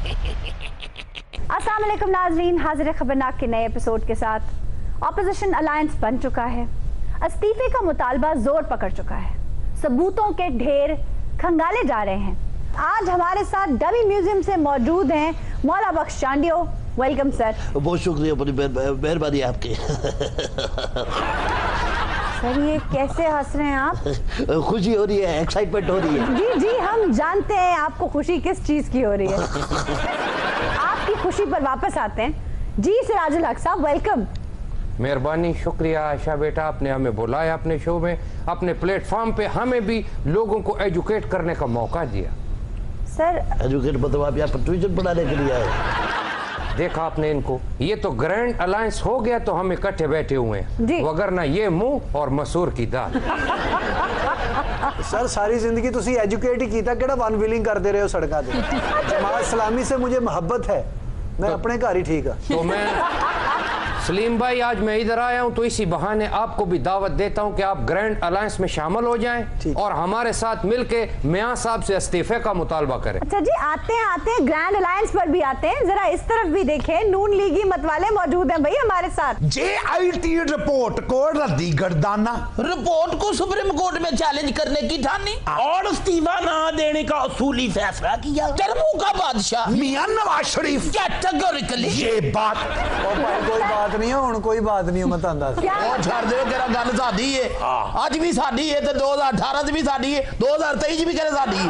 अस्सलाम वालेकुम नाज़रीन, हाजिर खबरनाक के नए एपिसोड के साथ। ऑपोजिशन अलायंस बन चुका है, इस्तीफे का मुतालबा जोर पकड़ चुका है, सबूतों के ढेर खंगाले जा रहे हैं। आज हमारे साथ डमी म्यूजियम से मौजूद हैं मौला बख्श चांडियो। Welcome sir. बहुत शुक्रिया, बड़ी मेहरबानी आपकी। सर ये कैसे हंस रहे हैं आप? खुशी हो रही है, एक्साइटमेंट हो रही है। जी जी, हम जानते हैं आपको खुशी किस चीज की हो रही है। आपकी खुशी पर वापस आते हैं। जी सिराजुल हक साहब, वेलकम। मेहरबानी, शुक्रिया आयशा बेटा, आपने हमें बुलाया अपने शो में, अपने प्लेटफॉर्म पे हमें भी लोगों को एजुकेट करने का मौका दिया। सर एजुकेट मतलब आप यहाँ पर ट्यूशन पढ़ाने के लिए आए? देखा आपने इनको, ये तो ग्रैंड अलायंस हो गया तो हम इकट्ठे बैठे हुए हैं, वगरना ये मुंह और मसूर की दाल। सर सारी जिंदगी तुसी एजुकेट ही कीता, केड़ा वन व्हीलिंग करते रहे हो सड़कों पे। जमात इस्लामी से मुझे मोहब्बत है, मैं तो अपने घर ही ठीक है। तो मैं सलीम भाई, आज मैं इधर आया हूं तो इसी बहाने आपको भी दावत देता हूं कि आप ग्रैंड अलायंस में शामिल हो जाएं और हमारे साथ मिलके मियां साहब से इस्तीफे का मुतालबा करें। अच्छा जी, आते हैं ग्रैंड अलायंस पर भी आते हैं। जरा इस तरफ भी देखें, नून लीगी मतवाले मौजूद हैं भाई हमारे साथ। JIT रिपोर्ट को रद्दी गर्दाना, रिपोर्ट को सुप्रीम कोर्ट में चैलेंज करने की ठानी और इस्तीफा ना देने का उसूली फैसला किया। टर्मों का बादशाह मियां नवाज शरीफ कैटेगोरिकली ये बात। कोई बात नहीं हो, कोई बात नहीं हो, मैं तां दस और छड़ दे तेरा गल साडी है, आज भी साडी है ते 2018 च भी साडी है, 2023 च भी करे साडी है।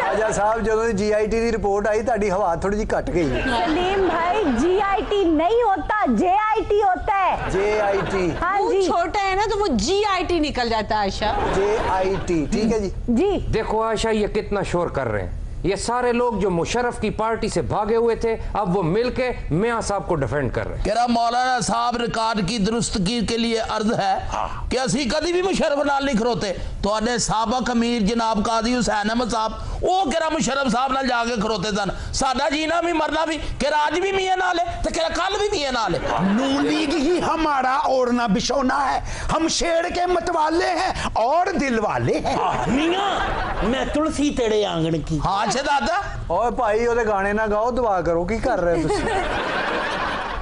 राजा साहब जो GIT की रिपोर्ट आई, ताड़ी हवा थोड़ी जी घट गई है। सलीम भाई, GIT नहीं होता, JIT होता है। JIT, हाँ जी, छोटा है ना तो वो GIT निकल जाता है आयशा। JIT ठीक है जी। जी देखो आयशा, ये कितना शोर कर रहे हैं। ये सारे लोग जो मुशर्रफ की पार्टी से भागे हुए थे, अब वो मिलके मियां साहब को डिफेंड कर रहे हैं। केरा मौलाना साहब रिकॉर्ड की दुरुस्तगी के लिए अर्ज है कि असी कभी भी मुशर्रफ नाल नहीं खरोते। तो साबक अमीर जनाब काजी हुसैन अहमद साहब वो केरा मुशर्रफ साहब नाल जाके खरोते सन। साडा जीना भी मरना भी केरा आज भी मियां नाल है ते केरा कल भी मियां नाल है। नून लीग ही हमारा ओढ़ना बिछोना है, हम शेर के मतवाले हैं और दिल वाले हैं। मियां मैं तुलसी तेरे आंगन की। हाँ दादा, ओए भाई ओदे गाने ना गाओ, दुआ करो, की कर रहे हो तुसी?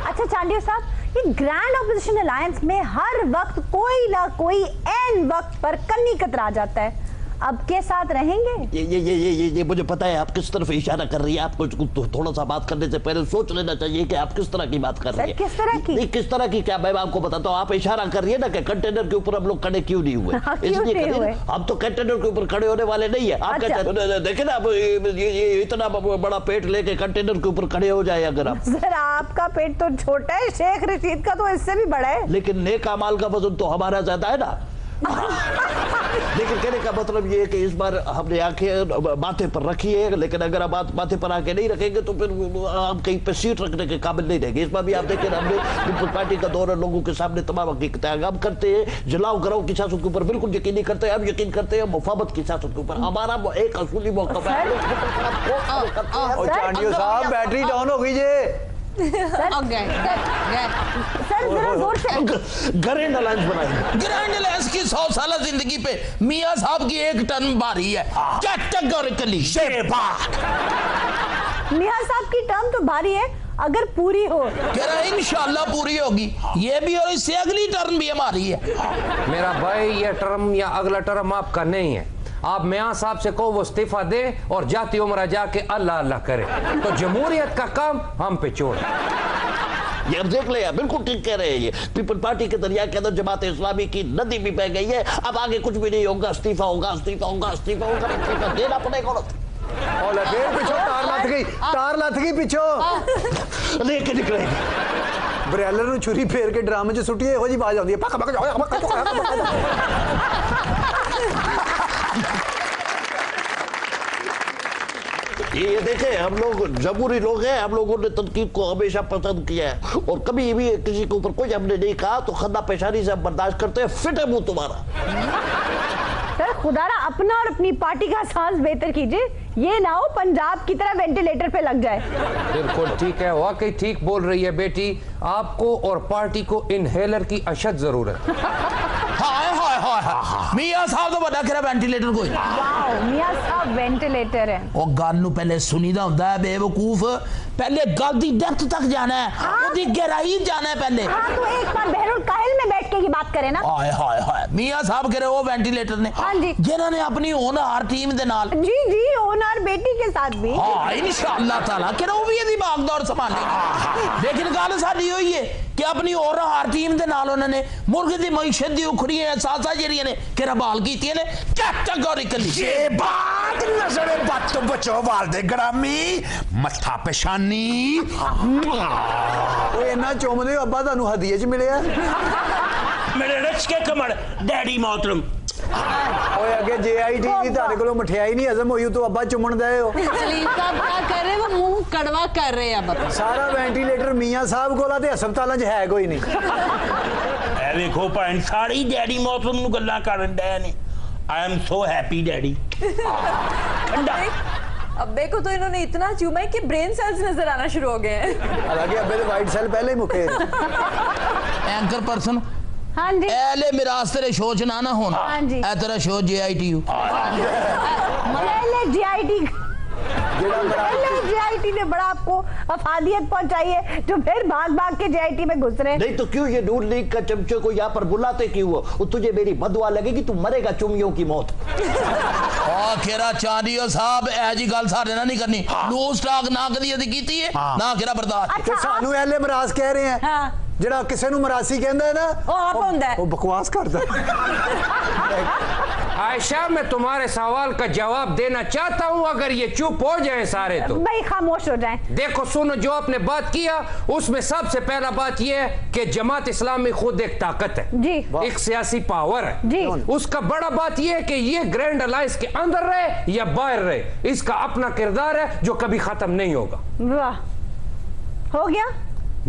अच्छा चांडियो साहब, ये ग्रैंड ऑपोजिशन अलायंस में हर वक्त कोई ना कोई एन वक्त पर कन्नी कतरा जाता है। अब के साथ रहेंगे? ये मुझे पता है आप किस तरफ इशारा कर रही है। आपको थोड़ा सा बात करने से पहले सोच लेना चाहिए कि आप किस तरह की बात कर रही है। किस तरह की? किस तरह की क्या मैं आपको बताता हूँ। आप इशारा कर रही है ना कि कंटेनर के ऊपर हम लोग खड़े क्यों नहीं हुए। इसलिए हम तो कंटेनर के ऊपर खड़े होने वाले नहीं है। आप देखे ना, ये इतना बड़ा पेट लेके कंटेनर के ऊपर खड़े हो जाए अगर आप। सर आपका पेट तो छोटा है, शेख रशीद का तो इससे भी बड़ा है। लेकिन नेक अमाल का वजन तो हमारा ज्यादा है ना। लेकिन कहने का मतलब ये है कि इस बार हमने आंखें माथे पर रखी है, लेकिन अगर आप माथे पर आंखें नहीं रखेंगे तो फिर हम कहीं पे सीट रखने के काबिल नहीं रहेंगे। इस बार भी आप देखें, हमने पीपल्स पार्टी का दौरा लोगों के सामने तमाम हकीकतें हम करते हैं। जलाओ कराओ की सियासत के ऊपर बिल्कुल यकीन नहीं करते, हम यकीन करते हैं मुफावत की सियासत के ऊपर। हमारा एक असूली मौका है। चांडियो साहब बैटरी डाउन हो गई जे। सर जरा जोर से। ग्रैंड अलायंस बनाएंगे। ग्रैंड अलायंस की 100 साल जिंदगी पे मियां साहब की एक टर्म भारी है। कैटेगोरिकली मियां साहब की टर्म तो भारी है, अगर पूरी हो कह रहा है इंशाल्लाह पूरी होगी ये भी, और इससे अगली टर्म भी हमारी है। मेरा भाई, ये टर्म या अगला टर्म आपका नहीं है। आप मियां साहब से कहो वो इस्तीफा दे और जाती उम्र जाके अल्लाह अल्लाह करे, तो जमहूरियत का काम हम पे छोड़। ये देख ले, बिल्कुल ठीक कह रहे हैं। ये पीपल पार्टी के दरिया के अंदर जमात इस्लामी की नदी भी बह गई है। अब आगे कुछ भी नहीं होगा, इस्तीफा होगा, इस्तीफा होगा, इस्तीफा होगा, इस्तीफा देना पड़ेगा। और लगे पीछे तार लथ गई पीछे लेके निकलेगी। ब्रेलर ਨੂੰ छुरी फेर के ड्रामे च सुट्टी ਇਹੋ ਜੀ आवाज आती है, पक पक ये देखे, हम लोग जमहूरी लोग हैं, हम लोगों ने तनकीद को हमेशा पसंद किया है और कभी भी किसी के ऊपर कोई हमने नहीं कहा तो खन्ना पेशानी से हम बर्दाश्त करते हैं। फिट है मुंह तुम्हारा। सर खुदारा अपना और अपनी पार्टी का सांस बेहतर कीजिए, ये ना हो पंजाब की तरह वेंटिलेटर पे लग जाए। बिल्कुल ठीक है, वाकई ठीक बोल रही है बेटी। आपको और पार्टी को इनहेलर की अशद जरूरत। हाय हाय हाय हाय मियां साहब तो बड़ा खरा वेंटिलेटर कोई वाओ मियां साहब वेंटिलेटर है। ਉਹ ਗੱਲ ਨੂੰ ਪਹਿਲੇ ਸੁਣੀਦਾ ਹੁੰਦਾ ਹੈ ਬੇਵਕੂਫ पहले गल दी डेप्थ तक जाना है उसकी गहराई जाना है पहले। हाँ तो एक बार बहरुल काहिल में बैठ के ही बात करें ना। हाय हाय हाय मियां साहब कह रहे वो वेंटिलेटर ने हाँ जी जिन्होंने अपनी होनहार टीम दे नाल जी जी होनहार बेटी के साथ भी हाँ इंशाअल्लाह ताला कह रहे वो भी यदि भागदौड़ संभालेगी लेकिन गल साडी होई है कि अपनी होनहार टीम दे नाल उन्होंने मुर्गे दी मईशत दी उखड़ियां सासा जेड़ियां ने केरा बाल कीतियां ने चक गौरी कली ये बात नजरे बात तो बचो वालदे ग्रामी मत्था पेशानी ओए इन्ना चुमदे हो अब्बा ਤੁਹਾਨੂੰ ਹਦੀਏ ਚ ਮਿਲਿਆ मेरे रच के कमर डैडी मोहतरम ओए अगे जेआईटी ਦੀ ਤੁਹਾਡੇ ਕੋਲੋਂ ਮਠਿਆਈ ਨਹੀਂ ਹਜ਼ਮ ਹੋਈ ਤੂੰ ਅੱਬਾ ਚੁੰਮਣ ਦਏ ਹੋ। सलीम साहब क्या कर रहे हैं वो मुंह कड़वा कर रहे हैं बता ਸਾਰਾ ਵੈਂਟੀਲੇਟਰ ਮੀਆਂ ਸਾਹਿਬ ਕੋਲ ਆ ਤੇ ਹਸਪਤਾਲਾਂ 'ਚ ਹੈ ਕੋਈ ਨਹੀਂ। ए देखो भैन सारी डैडी मोहतरम नु गल्लां करन डे ने I am so happy daddy ठंडा अब्बे को तो इन्होंने इतना चूमा है कि ब्रेन सेल्स नजर आना शुरू हो गए हैं। हालांकि अब्बे ਦੇ ਵਾਈਟ ਸੈੱਲ ਪਹਿਲੇ ਹੀ ਮੁੱਕੇ। एंकर पर्सन हाँ जी एले मिरास तेरे शो च ना होना हाँ जी ए तेरा शो जेआईटीयू जीआईटी जीआईटी ने बड़ा आपको अफादियत पहुंचाई है जो फिर भाग भाग के जीआईटी में घुस रहे। नहीं तो क्यों ये नून लीग का चमचे को यहाँ पर बुलाते क्यों हो? तुझे मेरी बदुआ लगेगी तू मरेगा चुमियों की मौत। खेरा चांदियो साहब ए जी गल साडे नाल नहीं करनी नो स्टॉक ना कदी अदी कीती है ना खेरा बर्दाश्त ਤੇ ਸਾਨੂੰ ਐਲੇ ਮਰਾਸ ਕਹਿ ਰਹੇ ਆ हाँ ਜਿਹੜਾ ਕਿਸੇ ਨੂੰ ਮਰਾਸੀ ਕਹਿੰਦਾ ਹੈ ਨਾ ਉਹ ਆਪ ਹੁੰਦਾ ਹੈ। ਉਹ ਬਕਵਾਸ ਕਰਦਾ। आयशा मैं तुम्हारे सवाल का जवाब देना चाहता हूँ अगर ये चुप हो जाए सारे तो भाई खामोश हो जाएं। देखो सुनो जो आपने बात किया उसमें सबसे पहला बात यह है कि जमात इस्लामी खुद एक ताकत है जी एक सियासी पावर है जी उसका बड़ा बात यह है कि ये ग्रैंड अलायंस के अंदर रहे या बाहर रहे इसका अपना किरदार है जो कभी खत्म नहीं होगा। वाह हो गया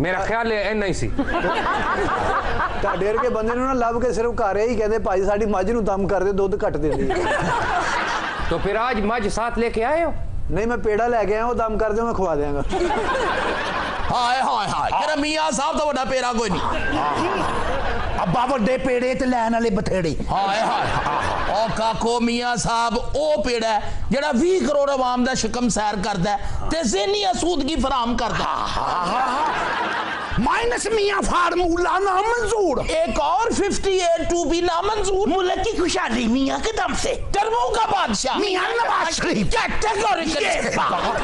मेरा ख्याल है NIC ਤੁਹਾਡੇ ਵਰਗੇ ਬੰਦੇ ਨੂੰ ਨਾ ਲੱਭ ਕੇ ਸਿਰਫ ਘਰ ਹੀ ਕਹਿੰਦੇ ਭਾਈ ਸਾਡੀ ਮੱਝ ਨੂੰ ਦਮ ਕਰਦੇ ਦੁੱਧ ਘੱਟ ਦਿੰਦੀ। तो फिर आज मज साथ लेके आए हो? ਨਹੀਂ ਮੈਂ ਪੇੜਾ ਲੈ ਕੇ ਆਇਆ ਉਹ ਦਮ ਕਰਦੇ ਮੈਂ ਖਵਾ ਦਿਆਂਗਾ। हाय हाय हाय केरा मियां साहब तो बड़ा पेड़ा कोई नहीं अब्बा वड्डे पेड़े ते लैन वाले बथेड़े। हाय हाय ओ काको मियां साहब ओ पेड़ा है जेड़ा 20 करोड़ आवाम दा शिकम सैर करदा है ते ज़हनी आसूदगी फराहम करदा माइनस मियां फार्मूला नामंजूर एक और 58 टू भी नामंजूर मुल्क की खुशहाली मियां के दम से टर्मों का बादशाह मियां नवाज शरीफ कैटेगोरिकल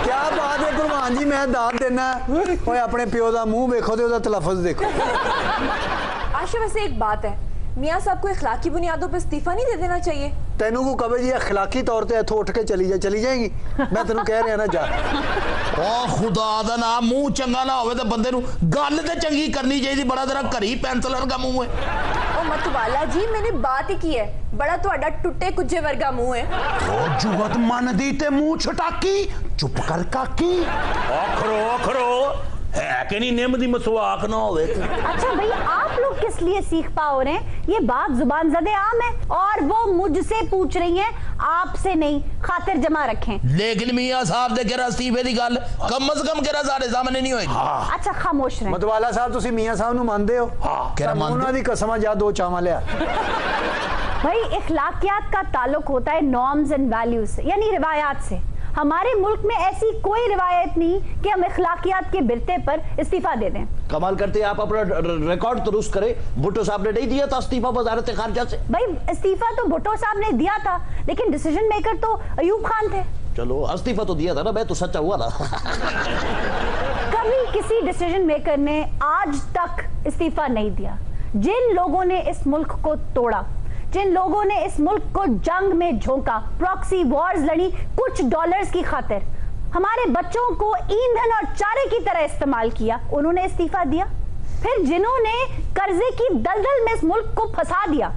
क्या बात है कुरबान जी मैं दाद देना ओए अपने प्यो दा मुंह देखो ते ओदा तलफ्फुज देखो। आशा वैसे एक बात है मियाँ साहब को इखलाकी बुनियादों पर इस्तीफा नहीं दे देना चाहिए। तेनू को कवे जी अखलाकी तौर पे इथों उठ के चली जाएगी मैं तेनू कह रहा ना जा। ओ खुदा दा नाम मुंह चंगा ना होवे ते बंदे नु गल ते चंगी करनी चाहिए बड़ा तेरा घरी पेंसिल वर्गा मुंह है। ओ मतवाला जी मैंने बात ही की है बड़ा तुहाडा टुटे कुजे वर्गा मुंह है। ओ जुगत मन दी ते मुंह छटाकी चुप कर काकी ओखरो ओखरो है कि नहीं निम दी मसवाक ना होवे। अच्छा भाई आप लोग किस लिए सीख पाओ रहे हैं? ये बात जुबान ज़दे आम है और वो मुझसे पूछ रही हैं आपसे नहीं खातिर जमा रखें। लेकिन मियां साहब दे केरा इस्तीफे दी गल कम से कम केरा साडे सामने नहीं होई। अच्छा खामोश रहें। मतवाला साहब तुसी मियां साहब नु मानदे हो? केरा मानदे उन्हां दी कसम जा दो चावा लिया। भाई इखलाकियात का ताल्लुक होता है नॉर्म्स एंड वैल्यूज से यानी रिवायात से। हमारे मुल्क में ऐसी कोई रिवायत नहीं कि हम इखलाकियात के बिरते पर इस्तीफा दे दें। कमाल करते हैं आप अपना रिकॉर्ड दुरुस्त करें। भुट्टो साहब ने नहीं दिया था इस्तीफा वजारत खारजा से। भाई इस्तीफा तो भुट्टो साहब ने दिया था लेकिन डिसीजन मेकर तो अयूब खान थे। चलो इस्तीफा तो दिया था ना मैं तो सच्चा हुआ ना। कभी किसी डिसीजन मेकर ने आज तक इस्तीफा नहीं दिया। जिन लोगों ने इस मुल्क को तोड़ा जिन लोगों ने इस मुल्क को जंग में झोंका प्रॉक्सी वॉर्स लड़ी कुछ डॉलर्स की खातिर हमारे बच्चों को ईंधन और चारे की तरह इस्तेमाल किया उन्होंने इस्तीफा दिया। फिर जिन्होंने कर्जे की दलदल में इस मुल्क को फंसा दिया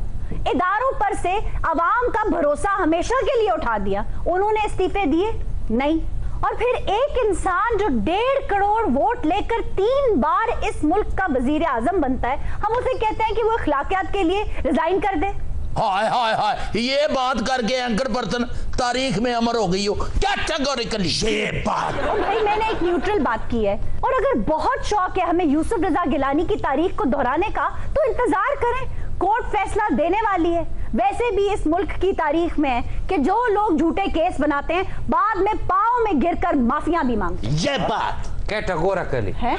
इदारों पर से अवाम का भरोसा हमेशा के लिए उठा दिया उन्होंने इस्तीफे दिए नहीं। और फिर एक इंसान जो 1.5 करोड़ वोट लेकर 3 बार इस मुल्क का वजीर आजम बनता है हम उसे कहते हैं कि वो इखलाकियात के लिए रिजाइन कर दे। हाय हाय हाय ये बात करके एंकर पर्सन तारीख में अमर हो गई हो कैटेगोरिकली। ये बात भाई मैंने एक न्यूट्रल बात की है और अगर बहुत शौक है हमें यूसुफ रजा गिलानी की तारीख को दोहराने का तो इंतजार करें कोर्ट फैसला देने वाली है। वैसे भी इस मुल्क की तारीख में है कि जो लोग झूठे केस बनाते हैं बाद में पाँव में गिरकर माफिया भी मांगते हैं। ये बात कैटेगोरिकली है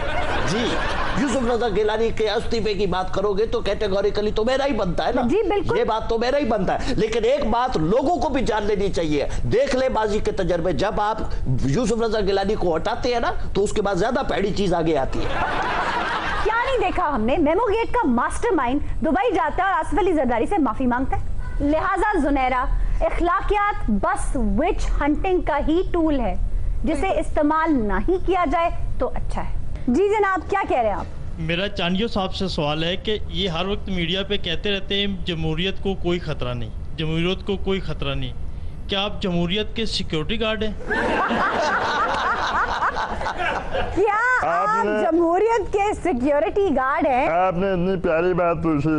जी, यूसुफ रजा गिलानी के इस्तीफे की बात करोगे तो कैटेगोरिकली तो मेरा ही बनता है ना। जी बिल्कुल, ये बात तो मेरा ही बनता है, लेकिन एक बात लोगों को भी जान लेनी चाहिए। देख ले बाजी के तजर्बे, जब आप यूसुफ रजा गिलानी को हटाते हैं ना तो उसके बाद ज्यादा पैड़ी चीज आगे आती है। क्या नहीं देखा हमने, मेमो गेट का मास्टरमाइंड दुबई जाता है और आसिफ अली जरदारी से माफी मांगता है। लिहाजा जुनैरा, इखलाकियात बस विच हंटिंग का ही टूल है, जिसे इस्तेमाल नहीं किया जाए तो अच्छा है। जी जनाब, क्या कह रहे हैं आप? मेरा चांडियो साहब से सवाल है कि ये हर वक्त मीडिया पे कहते रहते हैं जमहूरियत को कोई ख़तरा नहीं, जमहूरियत को कोई ख़तरा नहीं। क्या आप जमहूरियत के सिक्योरिटी गार्ड हैं? क्या आप जमहूरियत के सिक्योरिटी गार्ड हैं? आपने इतनी प्यारी बात पूछी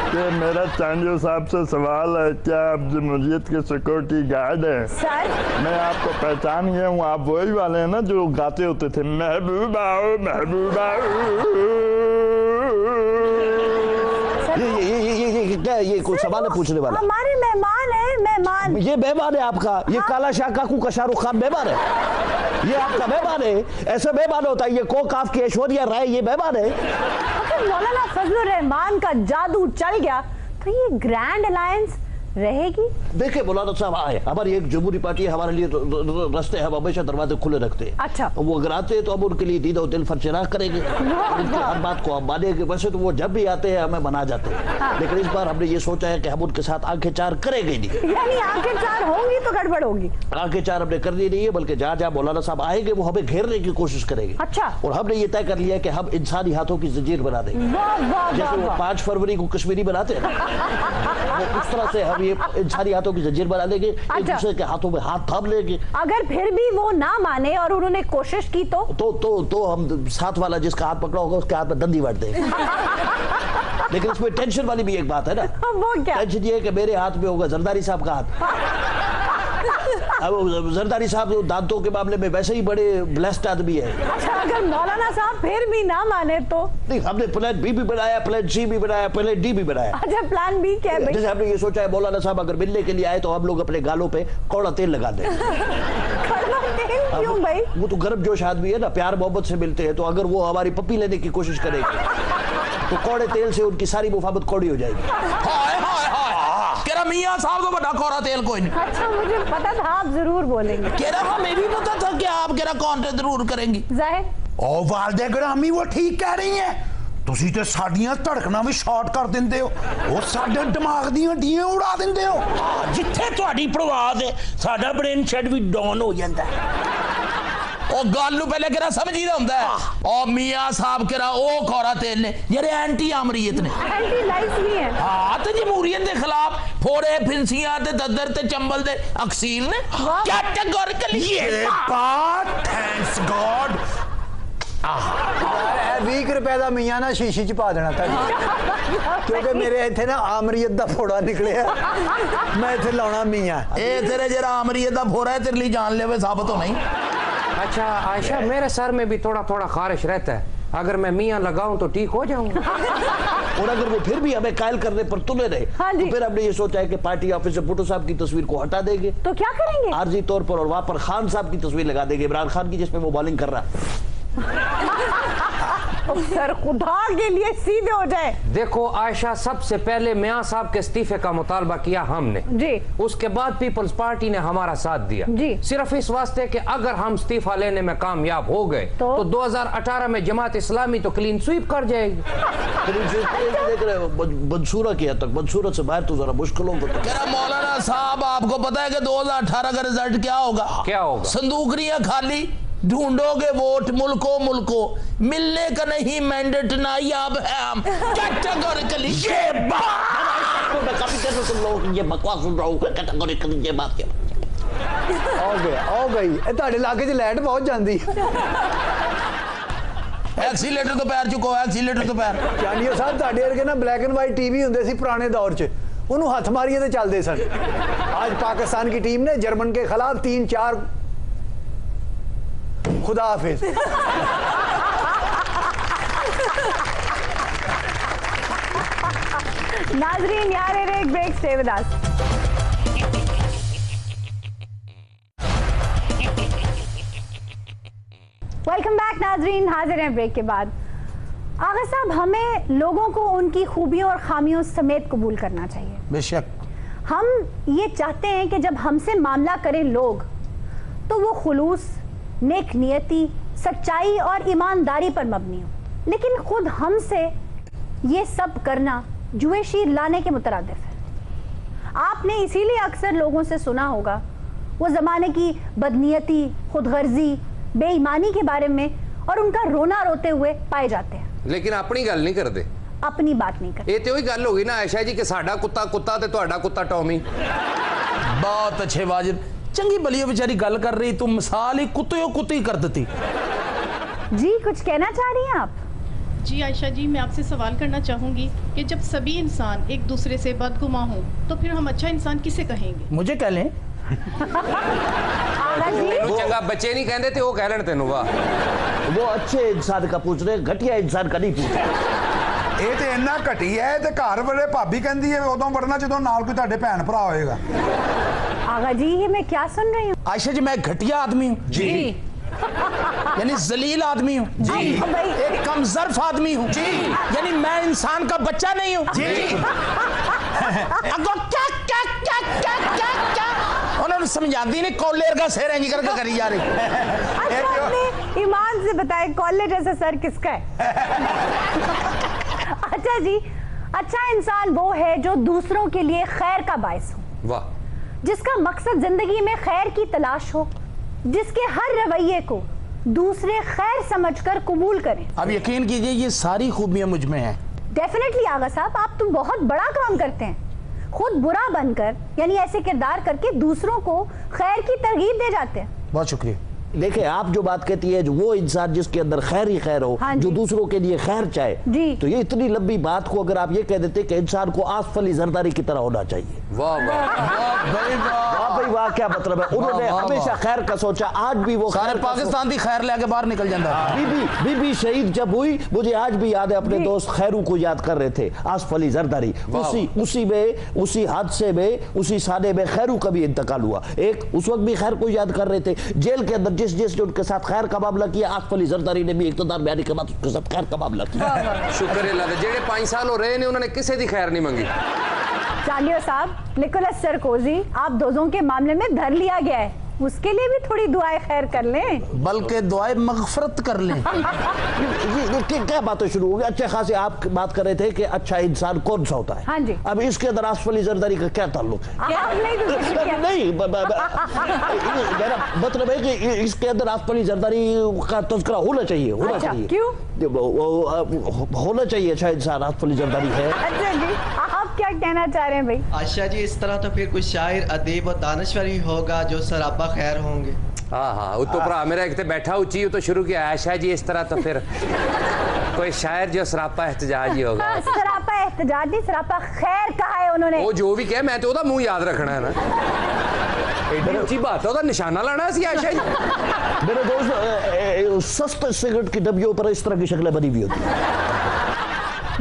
कि मेरा चांडियो साहब से सवाल है, क्या आप जमहूरियत के सिक्योरिटी गार्ड हैं? सर, मैं आपको पहचान गया हूँ, आप वही वाले हैं ना जो गाते होते थे महबूबा ओ महबूबा। ये कोई सवाल है पूछने वाला? हमारे मेहमान है, मेहमान। ये मेहमान है आपका, ये काला शाह काकू का शाहरुख खान मेहमान है, ये आपका मेहमान है। ऐसा मेहमान होता है, ये कोकाफ की ऐश्वर्या राय ये मेहमान है। अगर मौलाना फजलुर रहमान का जादू चल गया तो ये ग्रैंड अलायंस रहेगी? देखिए मौलाना साहब आए, हमारी एक जमहूरी पार्टी है, हमारे लिए रास्ते हम हमेशा दरवाजे खुले रखते हैं। अच्छा, वो अगर आते हैं तो हम उनके लिए दीद और दिल फरचराग करेंगे, उनकी हर बात को हम मानेंगे। वैसे तो वो जब भी आते हैं हमें मना जाते हैं, हाँ। लेकिन इस बार हमने ये सोचा है कि हम उनके साथ आंखें चार करेंगे नहीं। यानी आंखें चार होंगी तो गड़बड़ होगी? आंखें चार हमने करनी नहीं है, बल्कि जहाँ जहाँ मौलाना साहब आएंगे वो हमें घेरने की कोशिश करेंगे। अच्छा, और हमने ये तय कर लिया कि हम इंसानी हाथों की जंजीर बना देंगे, जैसे वो 5 फरवरी को कश्मीरी बनाते हैं वो उस तरह से हम ये इंसानी हाथों की जंजीर बना लेंगे। एक दूसरे के हाथों में हाथ थाम लेंगे। अगर फिर भी वो ना माने और उन्होंने कोशिश की तो हम साथ वाला जिसका हाथ पकड़ा होगा उसके हाथ में दंडी बांट देंगे। लेकिन इसमें टेंशन वाली भी एक बात है ना। वो क्या? टेंशन ये है कि मेरे हाथ में होगा जरदारी साहब का हाथ। अब जरदारी साहब दांतों के मामले में वैसे ही बड़े ब्लेस्ड आदमी है। अच्छा, अगर मौलाना साहब फिर भी ना माने तो? नहीं, हमने प्लान बी भी बनाया, प्लान सी भी बनाया, प्लान डी भी बनाया। अच्छा, प्लान बी क्या है? जैसे हमने ये सोचा है मौलाना साहब अगर मिलने के लिए आए तो हम लोग अपने गालों पे कौड़ा तेल लगा दें। क्यों भाई? वो तो गर्मजोश आदमी है ना, प्यार मोहब्बत से मिलते हैं, तो अगर वो हमारी पप्पी लेने की कोशिश करेंगे तो कौड़े तेल से उनकी सारी मुफाबत कौड़ी हो जाएगी। हाय हाय हाय, केरा मियां साहब तो बड़ा कौड़ा तेल कोई नहीं। अच्छा, मुझे पता था आप जरूर बोलेंगे। केरा हमें भी पता था कि आप केरा काउंटर जरूर करेंगी। जाहिर ओ वालदे ग्रामी वो ठीक कह रही हैं, ਤੁਸੀਂ ਤੇ ਸਾਡੀਆਂ ਧੜਕਣਾਂ ਵੀ ਸ਼ਾਰਟ ਕਰ ਦਿੰਦੇ ਹੋ, ਉਹ ਸਾਡੇ ਦਿਮਾਗ ਦੀਆਂ ਹੱਡੀਆਂ ਉਡਾ ਦਿੰਦੇ ਹੋ। ਜਿੱਥੇ ਤੁਹਾਡੀ ਪ੍ਰਵਾਹ ਹੈ ਸਾਡਾ ਬ੍ਰੇਨ ਸ਼ੈਡ ਵੀ ਡਾਊਨ ਹੋ ਜਾਂਦਾ ਹੈ। ਉਹ ਗੱਲ ਨੂੰ ਪਹਿਲੇ ਕਿਹੜਾ ਸਮਝੀਦਾ ਹੁੰਦਾ ਹੈ। ਉਹ ਮੀਆਂ ਸਾਹਿਬ ਕਿਹੜਾ ਉਹ ਖੌਰਾ ਤੇਲ ਨੇ ਜਿਹੜੇ ਐਂਟੀ ਅਮਰੀਅਤ ਨੇ, एंटी लाइफ भी है। ਹਾਂ ਤੇ ਜਮਹੂਰੀਅਤ ਦੇ ਖਿਲਾਫ ਫੋੜੇ ਫਿੰਸੀਆਂ ਤੇ ਦੱਦਰ ਤੇ ਚੰਬਲ ਦੇ ਅਕਸੀਲ ਨੇ ਕੈਟੇਗੋਰਿਕਲੀ। ਇਹ ਬਾਤ ਥੈਂक्स गॉड। 20 रुपए का मियाँ ना शीशी च पा देना था, क्योंकि मेरे इतने ना आमरीयत का फोड़ा निकले, मैं इतने लाना मियाँ। ए तेरे जरा आमरीयत का फोड़ा है, तेरे लिए जानलेवा साबित हो नहीं। अच्छा आयशा, मेरे सर में भी थोड़ा थोड़ा खारिश रहता है, अगर मैं मियाँ लगाऊं तो ठीक हो जाऊंगा। और अगर वो फिर भी हमें कायल करने पर तुले रहे तो फिर हमने ये सोचा है कि पार्टी ऑफिस से भुट्टो साहब की तस्वीर को हटा देंगे। तो क्या करेंगे? आर्जी तौर पर, और वहां पर खान साहब की तस्वीर लगा देंगे, इमरान खान की, जिसमें वो बॉलिंग कर रहा है। सर खुदा के लिए सीधे हो जाए। देखो आयशा, सबसे पहले मियां साहब के इस्तीफे का मुतालबा किया हमने जी, उसके बाद पीपल्स पार्टी ने हमारा साथ दिया जी, सिर्फ इस वास्ते कि अगर हम इस्तीफा लेने में कामयाब हो गए तो 2018 में जमात इस्लामी तो क्लीन स्वीप कर जाएगी। देख रहे हो मंसूरा किया तक, मंसूरा से बाहर तो जरा मुश्किलों को। कह रहा मौलाना साहब, आपको पता है कि 2018 का रिजल्ट क्या होगा? क्या होगा? संदूकरियां खाली, ढूंढोगे वोट मुल्को मुल्को, मिलने का नहीं मैंडेट नायाब है हम। कैटेगोरिकली ये बात, मैं काफी देर से तुम लोगों की ये बकवास सुन रहा हूँ। कैटेगोरिकली ये बात क्या? आ गई ਤੁਹਾਡੇ ਇਲਾਕੇ 'ਚ ਲਾਈਟ ਬਹੁਤ ਜਾਂਦੀ। एक्सीलेटर तो पैर चुको, एक्सीलेटर तो पैर। ਚਾਂਡੀਓ ਸਾਹਿਬ, ਤੁਹਾਡੇ ਵਰਗੇ ਨਾ ਬਲੈਕ ਐਂਡ ਵਾਈਟ टीवी ਹੁੰਦੇ ਸੀ ਪੁਰਾਣੇ ਦੌਰ 'ਚ, ਉਹਨੂੰ ਹੱਥ ਮਾਰੀਏ ਤੇ ਚੱਲਦੇ ਸਨ। आज पाकिस्तान की टीम ने जर्मन के खिलाफ 3-4 खुदा हाफिज। नाजरीन यार एक break, stay with us. Welcome back नाजरीन, हाजिर हैं ब्रेक के बाद। आगा साहब, हमें लोगों को उनकी खूबियों और खामियों समेत कबूल करना चाहिए। बेशक हम ये चाहते हैं कि जब हमसे मामला करें लोग तो वो खुलूस, नेक नियति, सच्चाई और ईमानदारी पर मबनी हो, लेकिन खुद हमसे ये सब करना जुए शीर लाने के मुतरादिफ है। आपने इसीलिए अक्सर लोगों से सुना होगा वो ज़माने की बदनीयती, खुदगर्जी, बेईमानी के बारे में और उनका रोना रोते हुए पाए जाते हैं, लेकिन अपनी गल नहीं करते, अपनी बात नहीं करते। ये तो वही गल होगी ना आयशा जी कि साडा कुत्ता कुत्ता ते तुहाडा कुत्ता टॉमी। बहुत अच्छे वाजिब, चंगी भली बेचारी गल कर रही, तुम मिसाल ही कुत्ती कर देती। जी कुछ कहना चाह रही हैं आप? जी आयशा जी, मैं आपसे सवाल करना चाहूँगी कि जब सभी इंसान एक दूसरे से बदगुमा हो तो फिर हम अच्छा इंसान किसे कहेंगे? मुझे कह लें। वो चंगा बच्चे नहीं कहते थे, वो कह लेने तेनू। वाह, वो अच्छे इंसान का पूछ रहे, घटिया इंसान का नहीं पूछ रहे। ਇਹ ਤੇ ਇੰਨਾ ਘਟੀ ਹੈ ਤੇ ਘਰ ਵਾਲੇ ਭਾਬੀ ਕਹਿੰਦੀ ਹੈ ਉਦੋਂ ਵੜਨਾ ਜਦੋਂ ਨਾਲ ਕੋਈ ਤੁਹਾਡੇ ਭੈਣ ਭਰਾ ਹੋਏਗਾ। आगा जी ये मैं क्या सुन रही हूँ? आयशा जी, मैं एक घटिया आदमी हूँ जी, यानी जलील आदमी हूँ जी, एक कमजर्फ आदमी हूँ जी, यानी मैं इंसान का बच्चा नहीं हूँ जी। अगो क्या क्या क्या क्या क्या क्या उन्होंने समझाती नहीं, कॉलेर का सिर इंज करके करी जा रही। अच्छा आपने ईमान से बताए कॉलेज जैसा सर किसका है? अच्छा जी, अच्छा इंसान वो है जो दूसरों के लिए खैर का बायस हो। वाह, जिसका मकसद जिंदगी में खैर की तलाश हो, जिसके हर रवैये को दूसरे खैर समझकर कबूल करें। अब यकीन कीजिए ये सारी खूबियां मुझ में हैं। डेफिनेटली आगा साहब, आप तो बहुत बड़ा काम करते हैं, खुद बुरा बनकर यानी ऐसे किरदार करके दूसरों को खैर की तरगीब दे जाते हैं। बहुत शुक्रिया। देखिए, आप जो बात कहती है, जो वो इंसान जिसके अंदर खैर ही खैर हो, हाँ जो जी। दूसरों के लिए खैर चाहे, जी। तो ये इतनी लंबी बात को अगर आप ये कह देते कि इंसान को आसफ अली जरदारी की तरह होना चाहिए। वाह वाह, वाह भाई वाह, क्या मतलब है। उन्होंने हमेशा खैर का सोचा, आज भी वो सारे पाकिस्तान की खैर लेके बाहर निकल जाता है। बीबी शहीद जब हुई, मुझे आज भी याद है, अपने दोस्त खैरू को याद कर रहे थे, आसफ अली जरदारी। उसी हादसे में, उसी सादे में खैरू का भी इंतकाल हुआ। एक उस वक्त भी खैर को याद कर रहे थे। जेल के अंदर जिस उनके साथ खैर का मामला किया, आसफ अली जरदारी ने भी इक़्तिदार में आने के बाद उसके साथ खैर का मामला किया। शुक्र अल्लाह दे, जेड़े 5 साल हो रहे ने उन्होंने किसी दी खैर नहीं मंगी। चालियो साहब, निकोलस सरकोजी आप दोजों के मामले में धर लिया गया है, उसके लिए भी थोड़ी दुआएं खैर कर लें, बल्कि दुआएं मगफरत कर लें। ये क्या बातें शुरू हो गई? अच्छे खासे आप बात कर रहे थे कि अच्छा इंसान कौन सा होता है। हाँ जी। अब इसके अंदर आसफ अली जरदारी का क्या ताल्लुक है? नहीं, मेरा मतलब है कि इसके अंदर आसफ अली जरदारी का तज़किरा होना चाहिए, होना चाहिए। क्यों होना चाहिए? अच्छा इंसान आसफ अली जरदारी है। अच्छा जी, आप क्या कहना चाह रहे हैं भाई? आशा जी, इस तरह तो फिर कोई शायर, अदीब और दानश्वर ही होगा जो सरापा खैर होंगे। हाँ हाँ, वो तो भरा मेरा एक बैठा उची तो शुरू किया आयशा जी, इस तरह तो फिर कोई शायर जो सरापा एहतजाज ही होगा। सरापा एहतजाज नहीं, सरापा खैर कहा है उन्होंने। वो जो भी कहे, मैं तो मुंह याद रखना है ना। एडी ऊंची बात है, निशाना लाना सी आयशा जी। मेरे दोस्त, सस्ते सिगरेट की डब्बियों पर इस तरह की शक्लें बनी हुई होती।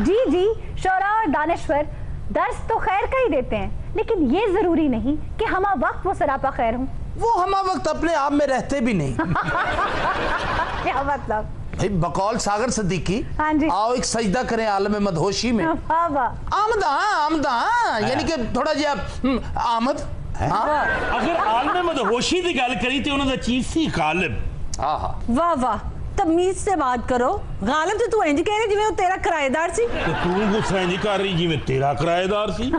जी जी, शोरा और दानश्वर दर्स तो खैर का ही देते हैं, लेकिन ये जरूरी नहीं कि हमा वक्त वो सरापा खैर हूँ। वो हमा वक्त अपने आप में रहते भी नहीं। क्या मतलब? भाई बकौल सागर सिद्दीकी, हाँ जी। आओ एक सजदा करें आलम मदहोशी में। वाह वाह, आमदा यानी कि थोड़ा जिहा आमद। अगर आलम मदहोशी की गल करी तो उन्होंने चीज सी गालिब। वाह वाह, तमीज से बात करो। गालिब तो तू इंज कह रही जिवें वो तेरा किराएदार सी। तो तू गुस्सा इंज कर रही जिवें तेरा किराएदार सी।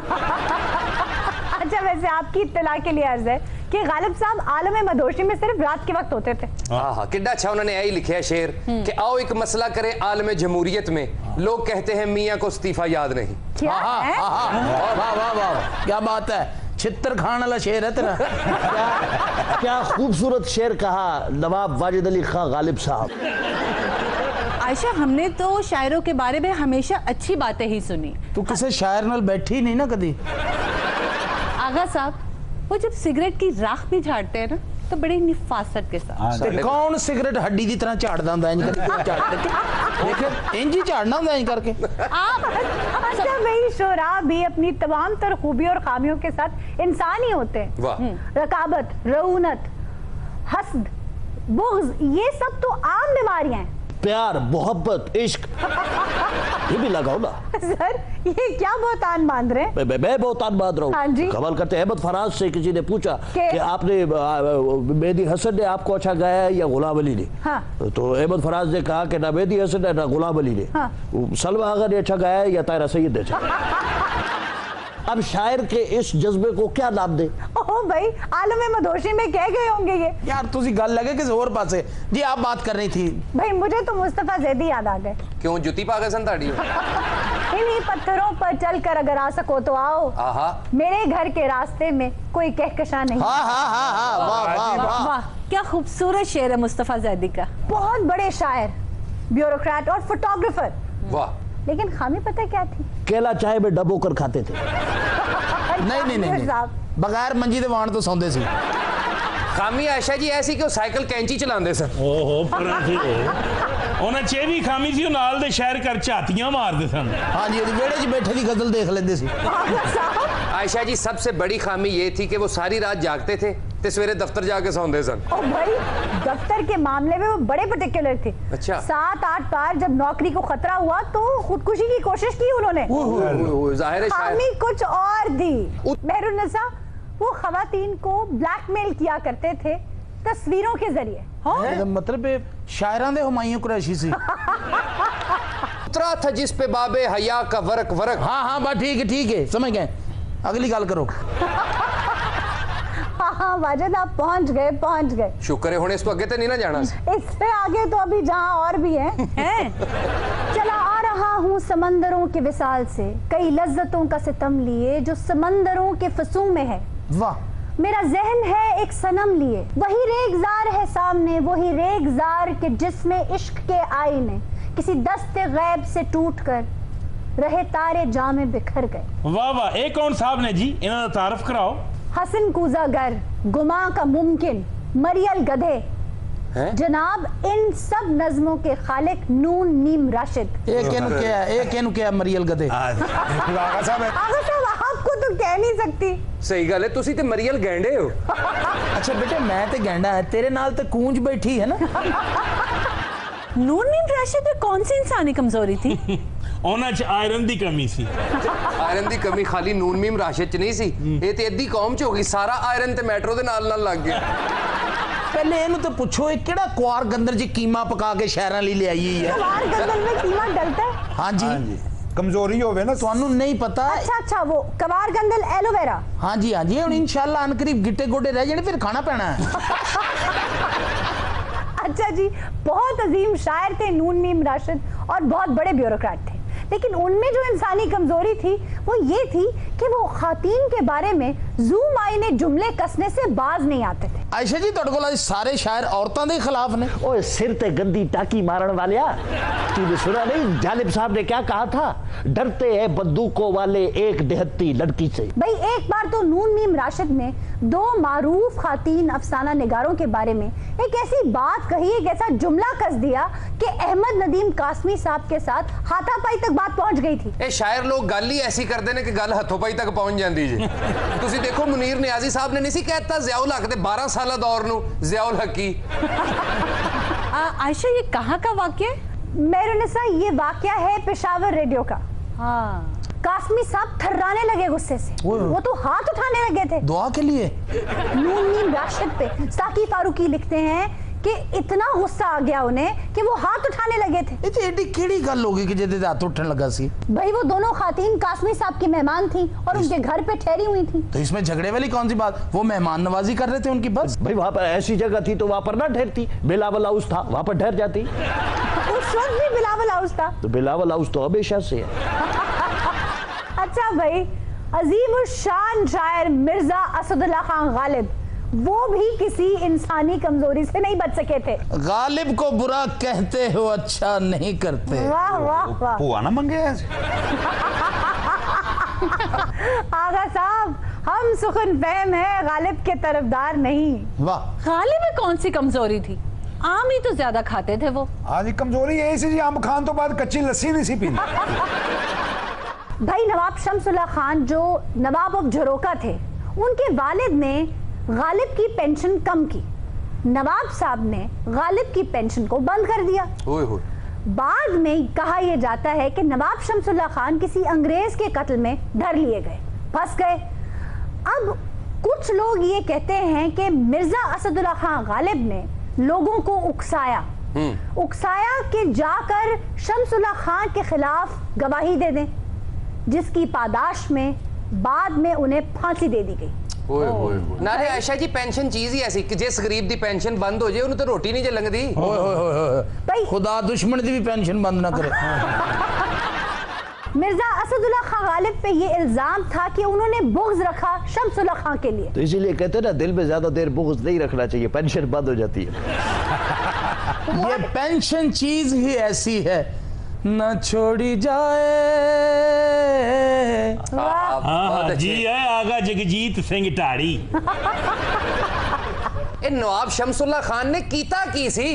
अच्छा, वैसे आपकी इत्तला के लिए अर्ज है कि गालिब साहब आलम मदहोशी में सिर्फ रात के वक्त होते थे। हाँ, कितना अच्छा उन्होंने यही लिखा शेर कि आओ एक मसला करें आलम जमहूरियत में, लोग कहते हैं मियाँ को इस्तीफा याद नहीं। क्या है? वाह वाह वाह, क्या बात है, छितर खान वाला शेर है तेरा। क्या खूबसूरत शेर कहा नवाब वाजिद अली खां गालिब साहब। आयशा, हमने तो शायरों के बारे में हमेशा अच्छी बातें ही सुनी। तू किसी शायर नाल बैठी नहीं ना कदी? आगा साहब, वो जब सिगरेट की राख भी झाड़ते हैं ना तो बड़ी निफासत के साथ। कौन सिगरेट हड्डी की तरह झाड़दा हुंदा है? देखे इंजी झाड़ना होता है करके। अच्छा भाई, शोरा भी अपनी तमाम तर खूबियों और खामियों के साथ इंसान ही होते हैं। रकाबत, रऊनत, हस्द, बुग़्ज़, ये सब तो आम बीमारियां हैं। प्यार, मोहब्बत, इश्क, ये भी लगाओ ना। सर ये क्या बहुतान बांध रहे हैं? मैं बहुतान बांध रहा हूँ। हाँ जी। कमाल करते। अहमद फराज से किसी ने पूछा कि आपने मेहदी हसन ने आपको अच्छा गाया है या गुलाम अली ने? हाँ। तो अहमद फराज ने कहा कि ना मेहदी हसन है ना गुलाम अली ने। हाँ। सलमा आगा ने अच्छा गाया है या तायरा सैयद ने अच्छा। अब शायर के इस जज्बे को क्या नाम दे? ओह भाई, आलम मदहोशी में कह गए होंगे ये। यार तुसी गल लगे किसी और पासे। जी आप बात कर रही थी। भाई मुझे तो मुस्तफा ज़ैदी याद आ गए। क्यों जुती पागल संताड़ी? इन्हीं पत्थरों पर चलकर अगर आ सको तो आओ। मेरे घर के रास्ते में कोई कहकशा नहीं। हाँ हाँ हाँ हाँ, वाह वाह वाह वाह, क्या खूबसूरत शेर है मुस्तफा ज़ैदी का। बहुत बड़े शायर, ब्यूरोक्रेट और फोटोग्राफर। वाह। लेकिन खामी पता क्या थी? केला चाय में डबो कर खाते थे। नहीं, बगैर मंजी दे वाण तो सौंदे सी। खामी आयशा जी ऐसी कि वो साइकिल कैंची चलाते सन। ओहो उन्हें चे भी खामी सी, नाल दे शहर कर झातियां मारते सन। हाँ जी, वेड़े च बैठे दी गजल देख लेंदे सी। आयशा जी सबसे बड़ी खामी ये थी कि वो सारी रात जागते थे ते सवेरे दफ्तर जाके सौंदे सन। ओ भाई, दफ्तर के मामले में वो बड़े पर्टिकुलर थे। अच्छा। 7-8 बार जब नौकरी को खतरा हुआ तो खुदकुशी की कोशिश की उन्होंने। जाहिर है खामी कुछ और थी। मेहरुन्निसा वो खवातीन को ब्लैकमेल किया करते थे तस्वीरों के जरिए। मतलब शायरां दे हुमायूं कुरैशी सी। उतरा था जिस पे बाबे हया का वर्क वर्क। हाँ हाँ बात ठीक है समझ गए। अगली गल करो। हाँ वाजिद, आप पहुंच गए। शुक्र है, इस तो आगे तो नहीं ना जाना। इससे आगे तो अभी जहाँ और भी है। चला आ रहा हूँ समंदरों के विसाल से, कई लज्जतों का सितम लिए जो समंदरों के फसू में है। वाह। मेरा जहन है एक सनम लिए, वही रेगजार है सामने, वही रेगजार के जिसमें इश्क के आईने किसी दस्ते गैब से टूट कर रहे तारे जामे बिखर गए। वाह वाह, एक कौन साहब ने जी, इन्होंने तारफ कराओ। हसन कूजागर, गुमा का मुमकिन, मरियल गधे, जनाब इन सब नज़मों के खालिक नून मीम राशिद। एक एनु क्या मरियल गधे। आगा साहब आपको तो कह नहीं सकती। सही गल है, तुसी ते मरियल गैंडे हो। अच्छा बेटे मैं ते गैंडा है, तेरे नाल ते कूंज बैठी है ना। नून मीम राशिद में कौन सी इंसानी कमजोरी थी? ਉਹਨਾਂ ਚ ਆਇਰਨ ਦੀ ਕਮੀ ਸੀ। आयरन ਦੀ कमी खाली नून मीम राशिद च नहीं सी, ये ते अद्धी कौम च हो गई। सारा आयरन ते मेट्रो दे नाल लग गया। पहले इन्हू तो पूछो ये केड़ा क्वार गंदर जी कीमा पका के शहरां ਲਈ ले आई है। क्वार गंदल में कीमा डलता है? हाँ जी। कमजोरी होवे ना ਤੁਹਾਨੂੰ नहीं पता। अच्छा वो कवार गंदल एलोवेरा। हाँ जी हुण इंशाल्लाह अनकरीब गिट्टे गोडे रह जाने, फिर खाना पैना है। अच्छा जी, बहुत अजीम शायर थे नून मीम राशिद और बहुत बड़े ब्यूरोक्रेट थे, लेकिन उनमें जो इंसानी कमजोरी थी वो ये थी कि वो खातीन के बारे में जूम आईने जुमले कसने से बाज नहीं आते थे। आयशा जी तुहाडे कोल सारे शायर औरतां दे खिलाफ ने। ओए सिर ते गंदी टाकी मारन वालिया, तूने सुना नहीं जालिब साहब ने क्या कहा था? डरते हैं बंदूकों वाले एक देहती लड़की से। भाई एक बार तो नून मीम राशिद ने 2 मारूफ खातीन अफसाना निगारों के बारे में एक ऐसी बात कही, एक ऐसा जुमला कस दिया कि अहमद नदीम कासमी साहब के साथ हाथापाई तक बात पहुंच गई थी। ए शायर लोग गल ही ऐसी करते हैं कि गल हथोपाई तक पहुंच जाती जी। तुसी देखो मुनीर नियाजी साहब ने नहीं सी कहता ज़ियाउल हक दे 12 साल दौर नू ज़ियाउल हकी। आयशा ये कहाँ का वाक़या? मेहरुन्निसा ये वाक़या है पेशावर रेडियो का। हाँ। कासमी साहब थर्राने लगे गुस्से से, वो तो हाथ उठाने लगे थे दुआ के लिए। नून मीम राशिद पे साकी फारूकी लिखते हैं कि इतना गुस्सा आ गया उन्हें कि वो हाथ उठाने लगे थे। ये तो एडी केड़ी गल होगी कि जेदे हाथ उठने लगा सी? भाई वो दोनों खातीन कासमी साहब की मेहमान थी और उनके घर पे ठहरी हुई थी। तो इसमें झगड़े वाली कौन सी बात? वो मेहमान नवाजी कर रहे थे उनकी। बस भाई वहाँ पर ऐसी जगह थी तो वहाँ पर ना ठहरती, बिलावल हाउस था वहाँ पर ठहर जाती। उस वक्त भी बिलावल हाउस था। तो बिलावल हाउस तो हमेशा से है। अच्छा भाई, अजीम शान शायर मिर्जा असदुल्ला खान गालिब वो भी किसी इंसानी कमजोरी से नहीं बच सके थे। गालिब को बुरा कहते हो अच्छा नहीं करते। वाह वाह वाह। हुआ ना मंगे आगा साहब हम सुखन फहम है, गालिब के तरफदार नहीं। वाह। गालिब में कौन सी कमजोरी थी? आम ही तो ज्यादा खाते थे वो। आज कमजोरी यही सी जी, आम खान तो बाद कच्ची लस्सी नहीं सी पीनी। भाई नवाब शमसुल्लाह खान जो नवाब ऑफ झरोका थे, उनके वालिद ने गालिब की पेंशन कम की। नवाब साहब ने गालिब की पेंशन को बंद कर दिया। बाद में कहा यह जाता है कि नवाब शमसुल्लाह खान किसी अंग्रेज के कत्ल में धर लिए गए, फंस गए। अब कुछ लोग ये कहते हैं कि मिर्जा असदुल्लाह खान गालिब ने लोगों को उकसाया कि जाकर शमसुल्लाह खान के खिलाफ गवाही दे दें, जिसकी पादाश में बाद में उन्हें फांसी दे दी गई। नारे आयशा जी पेंशन चीज ही ऐसी कि जिस गरीब दी पेंशन बंद हो जाए उन्हें तो रोटी नहीं लगदी। खुदा दुश्मन दी भी पेंशन बंद ना करे। मिर्जा असदुल्लाह खान गालिब पे ये इल्जाम था कि उन्होंने बुग़्ज़ रखा शमसुल्लाह खान के लिए। तो इसीलिए कहते हैं ना, दिल में ज्यादा देर बुग़्ज़ नहीं रखना चाहिए, पेंशन बंद हो जाती है। ये पेंशन चीज ही ऐसी है, न छोड़ी जाए। हाँ जी है आगा जगजीत सिंह ढाड़ी। नवाब शमसुल्लाह खान ने कीता की सी।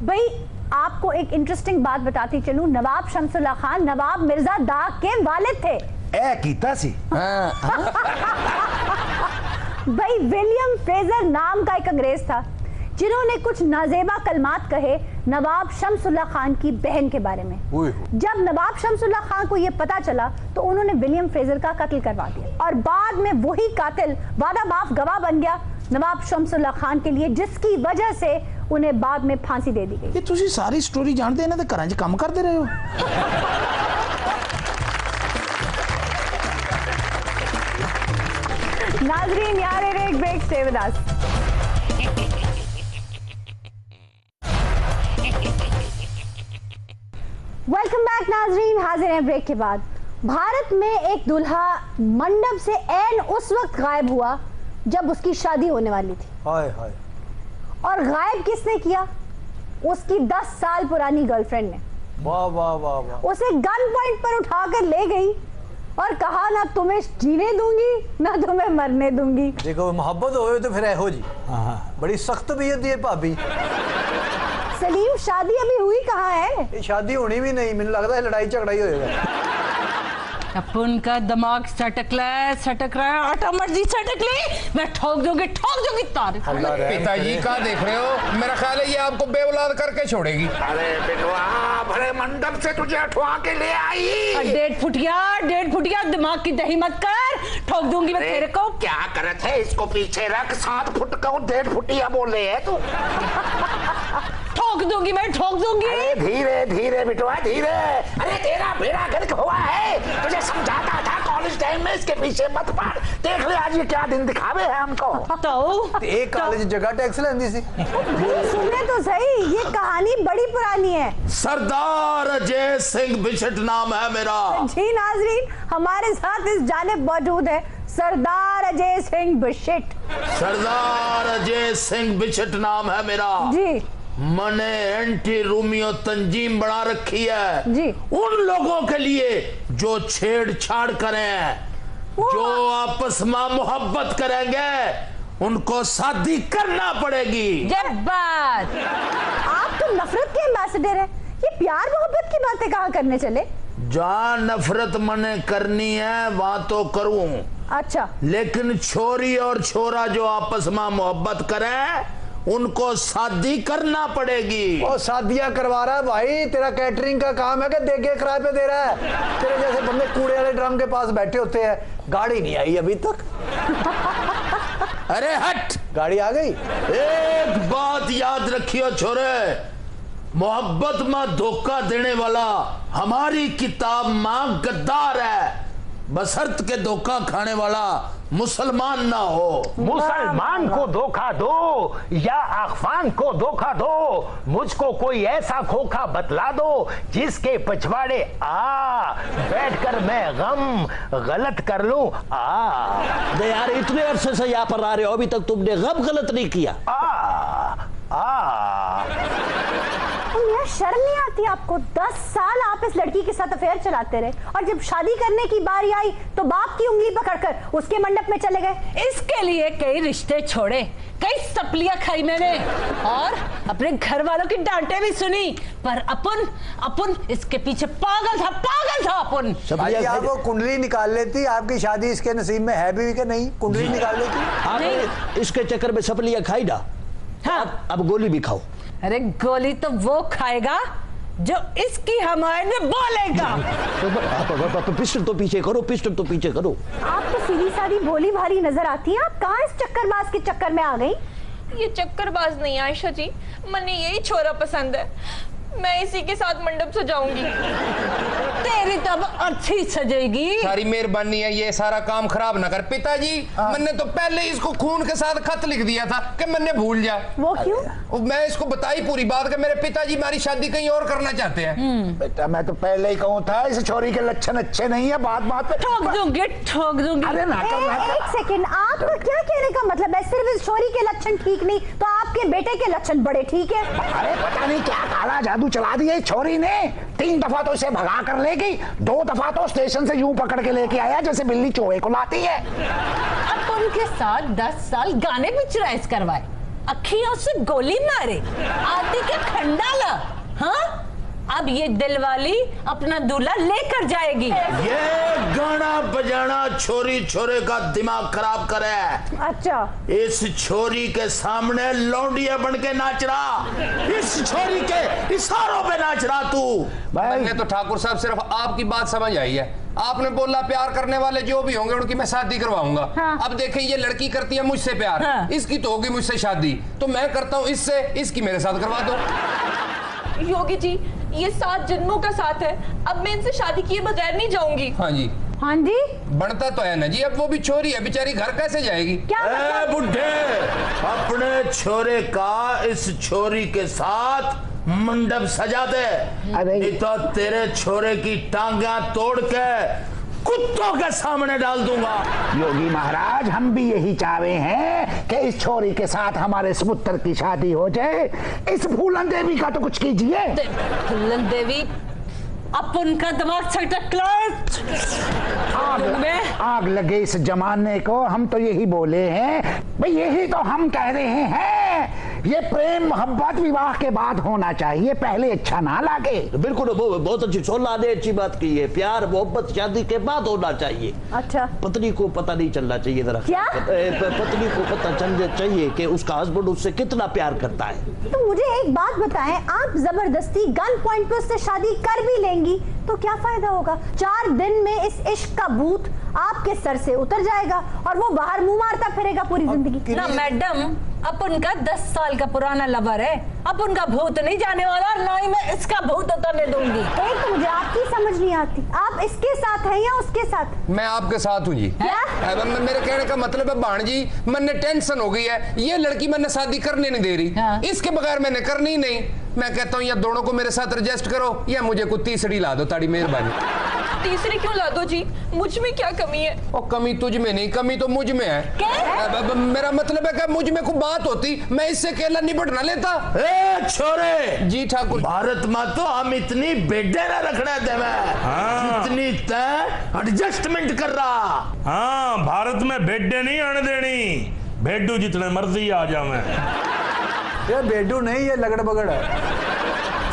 भाई आपको एक इंटरेस्टिंग बात बताती चलूं, नवाब शमसुल्लाह खान नवाब मिर्जा दाग के वालिद थे। ए कीता सी। भाई विलियम फ्रेजर नाम का एक अंग्रेज था जिन्होंने कुछ नाजेबा कलमात कहे नवाब शमसुल्लाह खान की बहन के बारे में। जब नवाब शमसुल्लाह खान को यह पता चला तो उन्होंने विलियम फ्रेजर का कत्ल करवा दिया और बाद में वही कातिल वादा माफ गवाह बन गया नवाब शमसुल्लाह खान के लिए, जिसकी वजह से उन्हें बाद में फांसी दे दी गई। ये तुसी सारी स्टोरी जानते हैं ना, तो घरां च काम करते रहे हो। नाजरीन यार एक break stay with us. Welcome back नाजरीन, हाजिर हैं ब्रेक के बाद। भारत में एक दूल्हा मंडप से ऐन उस वक्त गायब हुआ जब उसकी शादी होने वाली थी। हाय हाय। और गायब किसने किया? उसकी 10 साल पुरानी गर्लफ्रेंड ने। वाह वाह वाह वाह। उसे गन पॉइंट पर उठाकर ले गई और कहा ना तुम्हें जीने दूंगी ना तुम्हें मरने दूंगी। देखो मोहब्बत होए तो फिर ऐहो जी। बड़ी सख्त तबीयत है भाभी। सलीम शादी अभी हुई कहाँ है? शादी होनी भी नहीं, मुझे लगता है लड़ाई झगड़ा ही होएगा। अपन का दिमाग सटक रहा है, आटा मर्जी सटक ले, मैं ठोक दूंगी तार। पिताजी का देख रहे हो? मेरा ख्याल है ये आपको बेऔलाद करके छोड़ेगी। अरे बेटवा भरे मंडप से तुझे उठवा के ले आई। डेढ़ फुटिया दिमाग की दही मत कर, ठोक दूंगी मैं तेरे को। क्या करत है, इसको पीछे रख। 7 फुट का 1.5 फुटिया बोले है तू। ठोक दूंगी। अरे धीरे धीरे बिटवा धीरे। अरे तेरा बेड़ा गर्क हुआ है, तुझे समझाता था कॉलेज टाइम में इसके पीछे मत पड़। देख ले आज ये क्या दिन दिखावे है हमको। तो एक कॉलेज जगह टैक्स लेंदी सी। सुनने तो सही, ये कहानी बड़ी पुरानी है। सरदार अजय सिंह बिशट नाम है मेरा। जी नाजरीन, हमारे साथ इस जानिब मौजूद है सरदार अजय सिंह बिशट। सरदार अजय सिंह बिशट नाम है मेरा जी। मैंने एंटी रोमियो तंजीम बना रखी है जी। उन लोगों के लिए जो छेड़छाड़ करें, जो आपस में मोहब्बत करेंगे, उनको शादी करना पड़ेगी। जब्बात, आप तो नफरत के एम्बेसडर हैं, ये प्यार मोहब्बत की बातें कहाँ करने चले? जहाँ नफरत मने करनी है वहां तो करूं। अच्छा, लेकिन छोरी और छोरा जो आपस में मोहब्बत करें उनको शादी करना पड़ेगी। और शादियां करवा रहा है भाई, तेरा कैटरिंग का काम है कि देगे किराए पे दे रहा है? तेरे जैसे बंदे कूड़े वाले ड्रम के पास बैठे होते हैं। गाड़ी नहीं आई अभी तक। अरे हट, गाड़ी आ गई। एक बात याद रखियो छोरे, मोहब्बत में धोखा देने वाला हमारी किताब में गद्दार है, बशर्त के धोखा खाने वाला मुसलमान ना हो। मुसलमान को धोखा दो या अफगान को धोखा दो, मुझको कोई ऐसा खोखा बतला दो जिसके पिछवाड़े बैठकर मैं गम गलत कर लूं। नहीं यार, इतने अरसे से यहाँ पर आ रहे हो, अभी तक तुमने गम गलत नहीं किया। शर्म नहीं आती आपको? 10 साल आप इस लड़की के साथ अफेयर चलाते रहे और जब शादी करने की बारी आई तो बाप की उंगली पकड़कर उसके मंडप में चले गए। इसके लिए कई रिश्ते छोड़े, कई सपलियां खाई मैंने और अपने घर वालों की डांटे भी सुनी, पर अपन इसके पीछे पागल था अपन। आप वो कुंडली निकाल लेती, आपकी शादी इसके नसीब में है भी कि नहीं? कुंडली निकाल लेती। आप इसके चक्कर में सपलियां खाई ना। हाँ। अब गोली भी खाओ। अरे गोली तो वो खाएगा जो इसकी हमारे में बोलेगा। तो पिस्टल तो पीछे करो, पिस्टल तो पीछे करो। आप तो सीधी सादी भोली भाली नजर आती हैं, आप कहाँ इस चक्करबाज के चक्कर में आ गई? ये चक्करबाज नहीं आयशा जी, मन्ने यही छोरा पसंद है, मैं इसी के साथ मंडप सजाऊंगी। तेरी तब अच्छी सजेगी। सारी मेहरबानी है, ये सारा काम खराब ना कर। पिताजी, मैंने तो पहले इसको खून के साथ खत लिख दिया था कि मैंने भूल जा। वो क्यों? मैं इसको बताई पूरी बात कि मेरे पिताजी हमारी शादी कहीं और करना चाहते हैं। बेटा मैं तो पहले ही कहूँ था इस छोरी के लक्षण अच्छे नहीं है, बात पे ठोक दूंगी। अरे ना एक सेकंड, आपका क्या कहने का मतलब है? सिर्फ इस छोरी के लक्षण ठीक नहीं तो आपके बेटे के लक्षण बड़े ठीक है। अरे पता नहीं क्या काला जादू चला दिया छोरी ने। 3 दफा तो इसे भगा कर ले गई, 2 दफा तो स्टेशन से यूं पकड़ के लेके आया जैसे बिल्ली चोहे को लाती है। अब उनके साथ 10 साल गाने पिक्चराइज करवाए, अखियों से गोली मारे, आदि के खंडाला। हाँ, अब ये दिलवाली अपना दूल्हा लेकर जाएगी। ये गाना बजाना छोरी छोरे का दिमाग खराब करे। अच्छा, इस छोरी के सामने लौंडिया बन के नाच रहा, इस छोरी के इशारों पे नाच रहा तू। मैंने तो ठाकुर साहब सिर्फ आपकी बात समझ आई है। आपने बोला प्यार करने वाले जो भी होंगे उनकी मैं शादी करवाऊंगा। हाँ। अब देखें, ये लड़की करती है मुझसे प्यार। हाँ। इसकी तो होगी मुझसे शादी, तो मैं करता हूँ इससे, इसकी मेरे साथ करवा दो। योगी जी, ये 7 जन्मों का साथ है, अब मैं इनसे शादी किए बगैर नहीं जाऊंगी। हाँ जी, हाँ जी, बनता तो है ना जी। अब वो भी छोरी है बेचारी, घर कैसे जाएगी? क्या बुढ़े, अपने छोरे का इस छोरी के साथ मंडप सजा दे, नहीं तो तेरे छोरे की टांगा तोड़ के कुत्तों के सामने डाल दूंगा। योगी महाराज, हम भी यही चाहते हैं कि इस छोरी के साथ हमारे सपुत्र की शादी हो जाए। इस फूलन देवी का तो कुछ कीजिए। फूलन देवी अपन का दिमाग आग लगे इस जमाने को। हम तो यही बोले हैं भाई, यही तो हम कह रहे हैं, ये प्रेम मोहब्बत विवाह के बाद होना चाहिए, पहले अच्छा ना लगे। बिल्कुल, बहुत अच्छी, सोना ने अच्छी बात की है। प्यार मोहब्बत शादी के बाद होना चाहिए। अच्छा, पत्नी को पता नहीं चलना चाहिए जरा। क्या? पत्नी को पता चलना चाहिए कि उसका हस्बैंड उससे कितना प्यार करता है। तो मुझे एक बात बताएं, आप जबरदस्ती गन पॉइंट पे उससे शादी कर भी लेंगी तो क्या फायदा होगा? 4 दिन में इस इश्क का भूत आपके सर से उतर जाएगा और वो बाहर मुंह मारता फिरेगा पूरी जिंदगी। ना मैडम, अपन का 10 साल का पुराना लवर है, अपन का भूत नहीं जाने वाला, ना ही मैं इसका भूत उतरने दूंगी। एक तो मुझे आपकी समझ नहीं आती, आप इसके साथ हैं या उसके साथ? मैं आपके साथ हूँ जी। क्या? मेरे कहने का मतलब है भाणजी, मैंने टेंशन हो गई है, ये लड़की मैंने शादी करने नहीं दे रही। हाँ। इसके बगैर मैंने करनी ही नहीं। मैं कहता हूँ या दोनों को मेरे साथ एडजस्ट करो या मुझे कोई तीसरी ला दो, ताड़ी मेहरबानी। तीसरी क्यों ला दो जी, मुझ में क्या कमी है? और कमी तुझ में नहीं, कमी तो मुझ में है। क्या? मेरा मतलब है कि मुझ में कोई बात होती, मैं इससे अकेला निपट ना लेता। ए छोरे जी ठाकुर, भारत में तो हम इतनी बेडे ना रखने देवे। हाँ। जितनी तय एडजस्टमेंट कर रहा। हाँ, भारत में बेडे नहीं आने देनी, भेडू जितने मर्जी आ जावे। ये बेडू नहीं, ये लगड़ बगड़ है।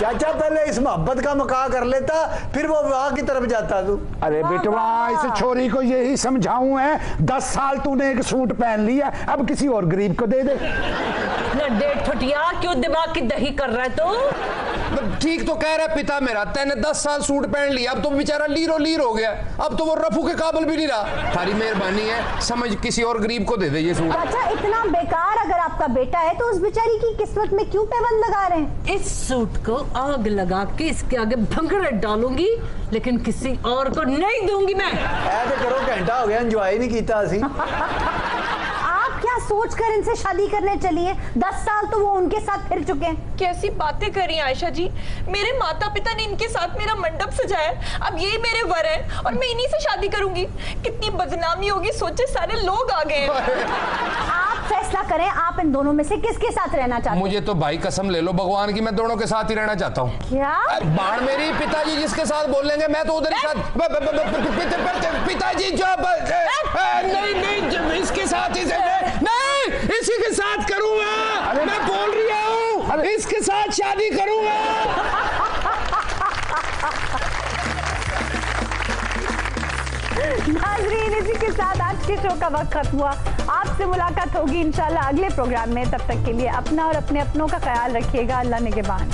चाचा पहले इस मोहब्बत का मका कर लेता, फिर वो विवाह की तरफ जाता तू। अरे बेटवा, इस छोरी को यही समझाऊं है, 10 साल तूने एक सूट पहन लिया, अब किसी और गरीब को दे दे। डेढ़ ठुटिया, क्यों दिमाग की दही कर रहा है तू? ठीक तो कह रहा है पिता मेरा, तेने 10 साल सूट पहन लिया, अब तो बेचारा लीरो लीर हो गया, अब तो वो रफू के काबिल भी नहीं रहा। थारी मेहरबानी है, समझ किसी और गरीब को दे दे ये सूट। अच्छा, इतना बेकार अगर आपका बेटा है तो उस बेचारी की किस्मत में क्यों पैबंद लगा रहे हैं? इस सूट को आग लगा के इसके आगे भंगड़े डालूंगी, लेकिन किसी और को नहीं दूंगी मैं। ऐसे करो, घंटा हो गया एंजॉय नहीं कीता। आप क्या सोचकर इनसे शादी करने चली है? 10 साल तो वो उनके साथ फिर चुके हैं। कैसी बातें कर रही हैं आयशा जी? मेरे माता पिता ने इनके साथ मेरा मंडप सजाया, अब ये मेरे वर हैं और मैं इन्हीं से शादी करूंगी। कितनी बदनामी होगी, सोचे सारे लोग आ गए। आप फैसला करें, आप इन दोनों में से किसके साथ रहना चाहते हैं? मुझे तो भाई कसम ले लो भगवान की, मैं दोनों के साथ ही रहना चाहता हूँ। क्या बाण मेरी पिताजी जिसके साथ बोलेंगे मैं तो उधर ही साथ। पिताजी जो नहीं इसके साथ ही नहीं इसी के साथ करूंगा। मैं बोल रही हूँ इसके साथ शादी करूंगा। नाज़रीन, इसी के साथ आज के शो का वक्त खत्म हुआ। आपसे मुलाकात होगी इंशाल्लाह अगले प्रोग्राम में। तब तक के लिए अपना और अपने अपनों का ख्याल रखिएगा। अल्लाह निगहबान।